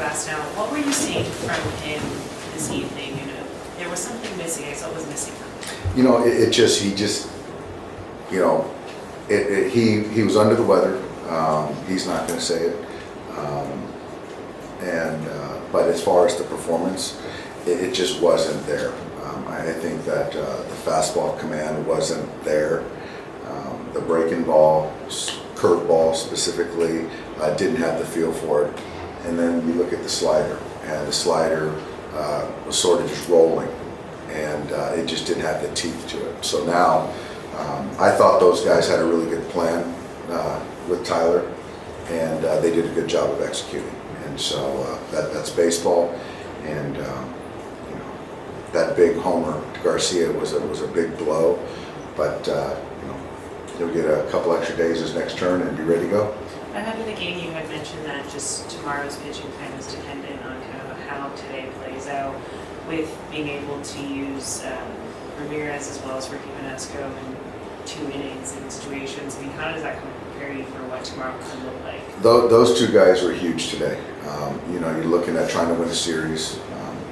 Glasnow. What were you seeing from him this evening? You know, there was something missing. I saw it was missing. You know, he just, you know, he was under the weather. He's not going to say it. But as far as the performance, it just wasn't there. I think that the fastball command wasn't there. The breaking ball, curveball specifically, didn't have the feel for it. And then you look at the slider, and the slider was sort of just rolling, and it just didn't have the teeth to it. So now, I thought those guys had a really good plan with Tyler, and they did a good job of executing. And so that's baseball, and you know, that big homer to Garcia was a big blow, but you know, he'll get a couple extra days his next turn and be ready to go. Ahead of the game, you had mentioned that just tomorrow's pitching time is dependent on kind of how today plays out, with being able to use Ramirez as well as Ricky Venesco in 2 innings in situations. I mean, how does that kind of prepare you for what tomorrow could look like? Those two guys were huge today. You know, you're looking at trying to win a series,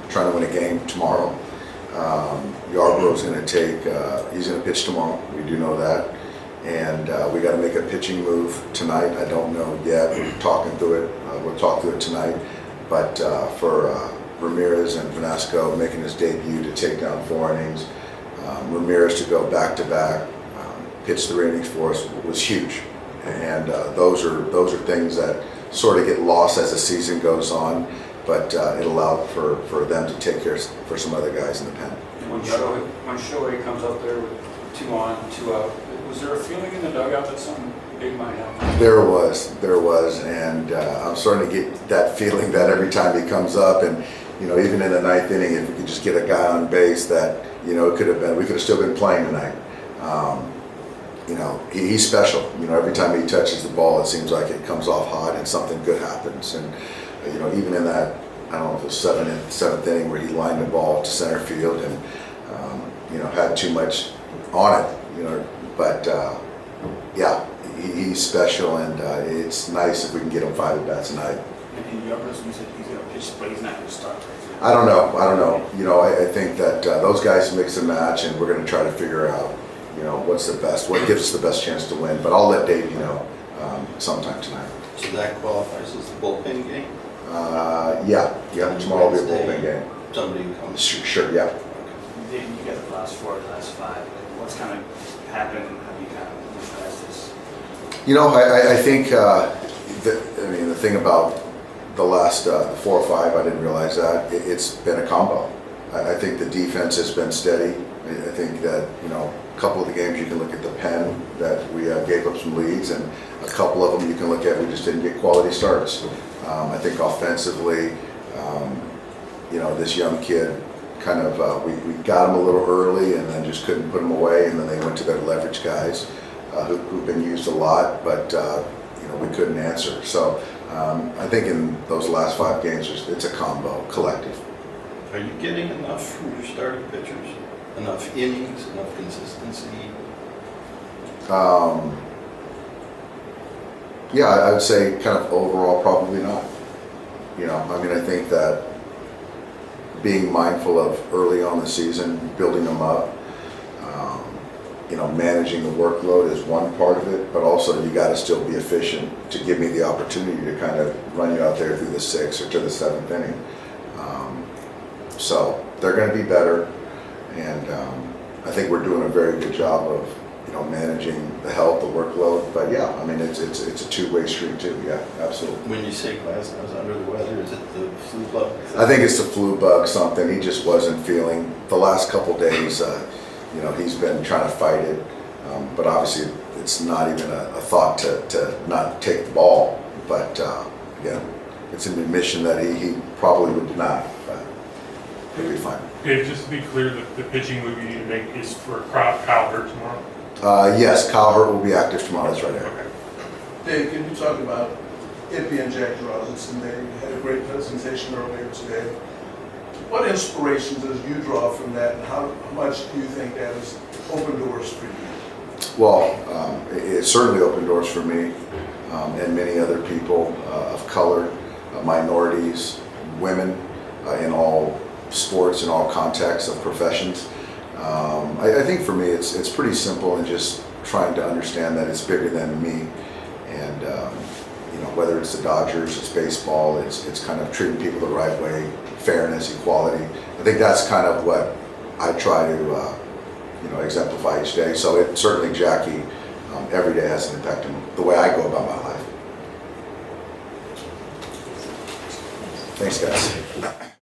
trying to win a game tomorrow. Yarborough's going to take, he's going to pitch tomorrow. We do know that. And we got to make a pitching move tonight. I don't know yet. We're talking through it. We'll talk through it tonight. But for Ramirez and Venesco making his debut to take down 4 innings, Ramirez to go back-to-back, pitch 3 innings for us was huge. And those are things that sort of get lost as the season goes on, but it allowed for them to take care for some other guys in the pen. When Shohei comes up there with 2 on, 2 out, was there a feeling in the dugout that something big might happen? There was, and I'm starting to get that feeling that every time he comes up, and you know, even in the 9th inning, if we could just get a guy on base, that you know, we could have still been playing tonight. You know, he's special. You know, every time he touches the ball, it seems like it comes off hot and something good happens. And you know, even in that, I don't know if it was 7th inning where he lined the ball to center field and you know, had too much on it. You know, but yeah, he's special, and it's nice if we can get him 5 at-bats tonight. And your person, you said he's going to pitch, but he's not going to start. I don't know. You know, I think that those guys mix and match, and we're going to try to figure out, you know, what gives us the best chance to win. But I'll let Dave know sometime tonight. So that qualifies as the bullpen game? Yeah. Tomorrow will be a bullpen game. Somebody who comes? Sure, yeah. Dave, you got the last 4, the last 5. What's kind of happened, and how do you kind of move past this? You know, I think the thing about the last 4 or 5, I didn't realize that it's been a combo. I think the defense has been steady. I think that, you know, a couple of the games you can look at the pen that we gave up some leads, and a couple of them you can look at we just didn't get quality starts. I think offensively, you know, this young kid kind of we got him a little early and then just couldn't put him away, and then they went to their leverage guys who've been used a lot, but you know, we couldn't answer. So I think in those last 5 games it's a combo, collective. Are you getting enough from your starting pitchers? Enough innings, enough consistency? Yeah, I would say kind of overall probably not. You know, I mean, I think that being mindful of early on the season, building them up, you know, managing the workload is one part of it, but also you got to still be efficient to give me the opportunity to kind of run you out there through the 6th or to the 7th inning. So they're going to be better, and I think we're doing a very good job of, you know, managing the health, the workload. But yeah, I mean, it's a two-way street too. Yeah, absolutely. When you say Glasnow's under the weather, is it the flu bug? I think it's the flu bug, something he just wasn't feeling. The last couple days, you know, he's been trying to fight it, but obviously it's not even a thought to not take the ball. But again, it's an admission that he probably would deny, but he'll be fine. Dave, just to be clear, the pitching move you need to make is for Kyle Hurt tomorrow? Yes, Kyle Hurt will be active tomorrow. That's right, Eric. Okay. Dave, can you talk about it being Jack Robinson Day? You had a great presentation earlier today. What inspirations does you draw from that, and how much do you think that has opened doors for you? Well, it certainly opened doors for me and many other people of color, minorities, women in all sports, in all contexts of professions. I think for me, it's pretty simple and just trying to understand that it's bigger than me. And you know, whether it's the Dodgers, it's baseball, it's kind of treating people the right way, fairness, equality. I think that's kind of what I try to you know, exemplify each day. So it certainly, Jackie, every day has an impact on the way I go about my life. Thanks, guys.